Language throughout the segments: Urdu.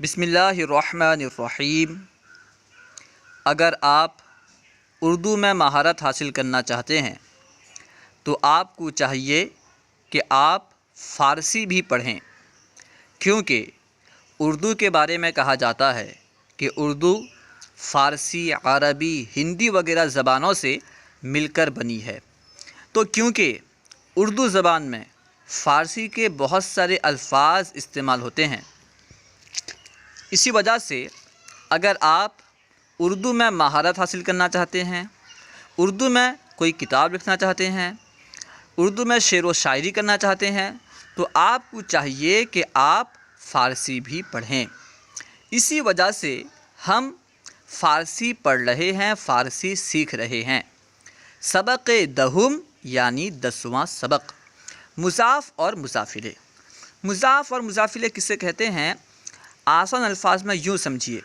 بسم اللہ الرحمن الرحیم۔ اگر آپ اردو میں مہارت حاصل کرنا چاہتے ہیں تو آپ کو چاہیے کہ آپ فارسی بھی پڑھیں، کیونکہ اردو کے بارے میں کہا جاتا ہے کہ اردو فارسی، عربی، ہندی وغیرہ زبانوں سے مل کر بنی ہے۔ تو کیونکہ اردو زبان میں فارسی کے بہت سارے الفاظ استعمال ہوتے ہیں، اسی وجہ سے اگر آپ اردو میں مہارت حاصل کرنا چاہتے ہیں، اردو میں کوئی کتاب لکھنا چاہتے ہیں، اردو میں شعر و شاعری کرنا چاہتے ہیں، تو آپ کو چاہیے کہ آپ فارسی بھی پڑھیں۔ اسی وجہ سے ہم فارسی پڑھ رہے ہیں، فارسی سیکھ رہے ہیں۔ سبق دہم یعنی 10واں سبق، مضاف اور مضافلے۔ مضاف اور مضافلے کسے کہتے ہیں؟ آسان الفاظ میں یوں سمجھیے،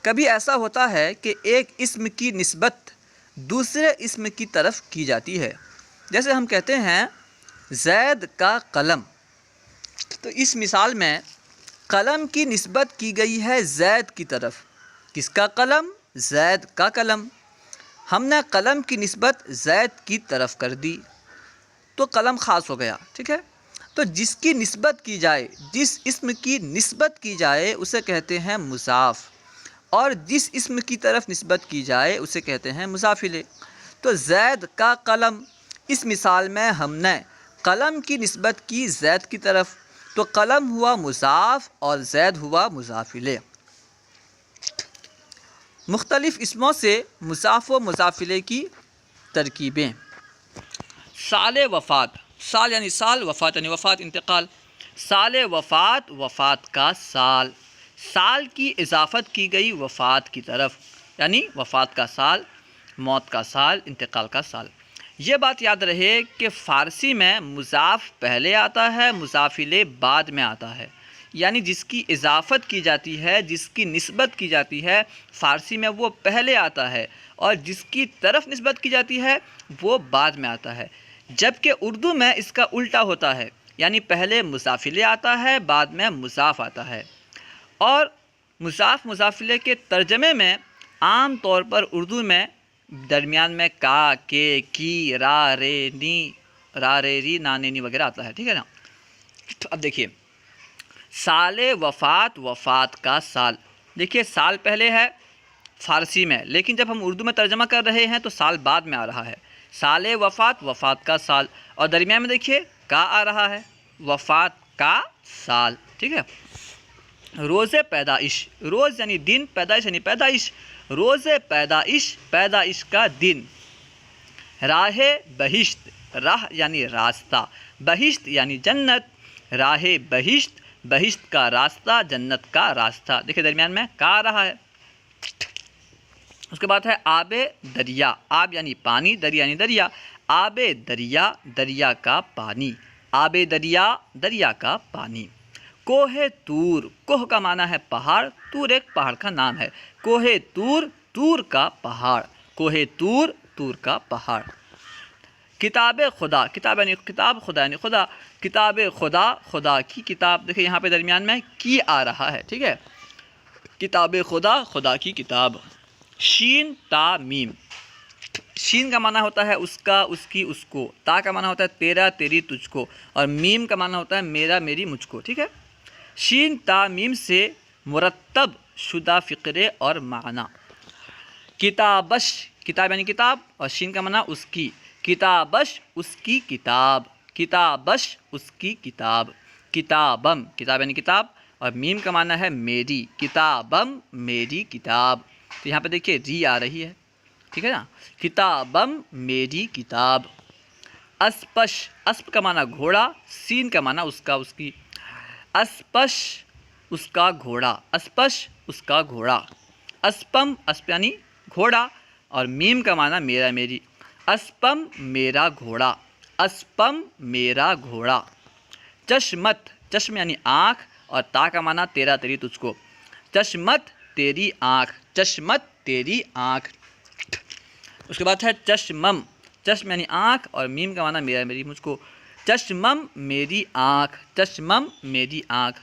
کبھی ایسا ہوتا ہے کہ ایک اسم کی نسبت دوسرے اسم کی طرف کی جاتی ہے۔ جیسے ہم کہتے ہیں زید کا قلم، تو اس مثال میں قلم کی نسبت کی گئی ہے زید کی طرف۔ کس کا قلم؟ زید کا قلم۔ ہم نے قلم کی نسبت زید کی طرف کر دی تو قلم خاص ہو گیا، ٹھیک ہے؟ تو جس کی نسبت کی جائے، جس اسم کی نسبت کی جائے اسے کہتے ہیں مضاف، اور جس اسم کی طرف نسبت کی جائے اسے کہتے ہیں مضافلے۔ تو زید کا قلم، اس مثال میں ہم نے قلم کی نسبت کی زید کی طرف، تو قلم ہوا مضاف اور زید ہوا مضافلے۔ مختلف اسموں سے مضاف و مضافلے کی ترکیبیں۔ سال وفات، سال یعنی سال، وفات یعنی وفات، انتقال۔ سال وفات، وفات کا سال، سال کی اضافت کی گئی وفات کی طرف، یعنی وفات کا سال، موت کا سال، انتقال کا سال۔ یہ بات یاد رہے کہ فارسی میں مضاف پہلے آتا ہے، مضافلے بعد میں آتا ہے، یعنی جس کی اضافت کی جاتی ہے، جس کی نسبت کی جاتی ہے فارسی میں وہ پہلے آتا ہے، اور جس کی طرف نسبت کی جاتی ہے وہ بعد میں آتا ہے۔ جبکہ اردو میں اس کا الٹا ہوتا ہے، یعنی پہلے مضافلے آتا ہے، بعد میں مضاف آتا ہے۔ اور مضاف مضافلے کے ترجمے میں عام طور پر اردو میں درمیان میں کا، کے، کی، را، رے، نی، را، رے، ری، نا، نے، نی وغیرہ آتا ہے، ٹھیک ہے نا؟ اب دیکھیے سال وفات، وفات کا سال، دیکھیے سال پہلے ہے فارسی میں، لیکن جب ہم اردو میں ترجمہ کر رہے ہیں تو سال بعد میں آ رہا ہے۔ سال وفات، وفات کا سال، اور درمیان میں دیکھیے کا آ رہا ہے، وفات کا سال، ٹھیک ہے؟ روز پیدائش، روز یعنی دن، پیدائش یعنی پیدائش، روز پیدائش، پیدائش کا دن۔ راہ بہشت، راہ یعنی راستہ، بہشت یعنی جنت، راہ بہشت، بہشت کا راستہ، جنت کا راستہ، دیکھیے درمیان میں کا آ رہا ہے۔ اس کے بعد ہے آب دریا، آب یعنی پانی، دریا یعنی دریا، آب دریا، دریا کا پانی، آب دریا، دریا کا پانی۔ کوہ طور، کوہ کا معنی ہے پہاڑ، طور ایک پہاڑ کا نام ہے، کوہ طور، طور کا پہاڑ، کوہ طور، طور کا پہاڑ۔ کتاب خدا، کتاب یعنی کتاب، خدا یعنی خدا، کتاب خدا، خدا کی کتاب، دیکھیں یہاں پہ درمیان میں کی آ رہا ہے، ٹھیک ہے؟ کتاب خدا، خدا کی کتاب۔ شین تا میم، شین کا معنی ہوتا ہے اس کا، اس کی، اس کو، تا کا معنی ہوتا ہے تیرا، تیری، تجھ کو، اور میم کا معنی ہوتا ہے میرا، میری، مجھ کو، ٹھیک ہے؟ شین تا میم سے مرتب شدہ فقرے اور معنی۔ کتابش، کتاب یعنی کتاب، اور شین کا معنی اس کی، کتابش اس کی کتاب، کتابش اس کی کتاب۔ کتابم، کتاب یعنی کتاب، اور میم کا معنی ہے میری، کتابم میری کتاب، تو یہاں پہ دیکھیے ری آ رہی ہے، ٹھیک ہے نا؟ کتابم میری کتاب۔ اسپش، اسپ کا معنی گھوڑا، سین کا معنی اس کا، اس کی، اسپش اس کا گھوڑا، اسپش اس کا گھوڑا۔ اسپم، اسپ یعنی گھوڑا، اور میم کا معنی میرا، میری، اسپم میرا گھوڑا، اسپم میرا گھوڑا۔ چشمت، چشم یعنی آنکھ، اور تا کا معنی تیرا، تیری، تجھ کو، چشمت تیری آنکھ، چشمت تیری آنکھ۔ اس کے بعد ہے چشمم، چشم یعنی آنکھ، اور میم کا معنی میرا، میری، مجھ کو، چشمم میری آنکھ، چشمم میری آنکھ۔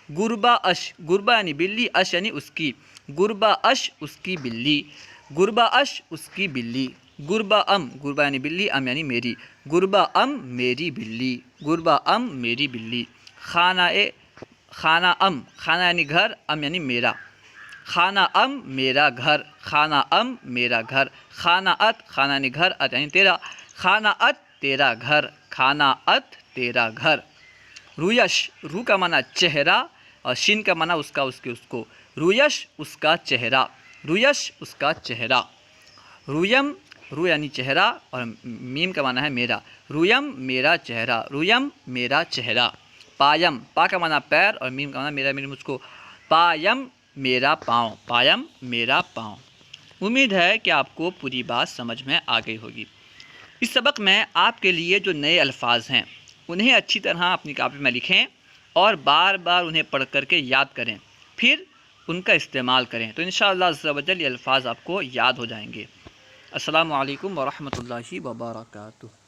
گربا اش، گربا یعنی بلی، اش یعنی اس کی، گربا اش اس کی بلی، گربا اش اس کی بلی، گربا ام، گربا یعنی بلی، ام یعنی میری، گربا ام میری بلی، گربا ام میری بلی، خانہ خانہ ام، خانہ یعنی گھر، ام یعنی میرا، خانہ ام میرا گھر، خانہ ام میرا گھر، خانہ ات، خانہ یعنی گھر، ات یعنی تیرا، خانہ ات تیرا گھر، خانہ ات تیرا گھر، رویش، رو کا معنی چہرہ اور شین کا معنی اس کا، اس کے، اس کو، رویش اس کا چہرہ، رویش اس کا چہرہ، رویم، رو یعنی چہرہ اور میم کا معنی ہے میرا، رویم میرا چہرہ، رویم میرا چہرہ، پایم، پا کا معنی پیر اور میم کا معنی میرا، میری، مجھ کو، پایم میرا پاؤں، پایم میرا پاؤں۔ امید ہے کہ آپ کو پوری بات سمجھ میں آ گئی ہوگی۔ اس سبق میں آپ کے لیے جو نئے الفاظ ہیں انہیں اچھی طرح اپنی کاپی میں لکھیں اور بار بار انہیں پڑھ کر کے یاد کریں، پھر ان کا استعمال کریں، تو انشاءاللہ عز و جل یہ الفاظ آپ کو یاد ہو جائیں گے۔ السلام علیکم ورحمۃ اللہ وبرکاتہ۔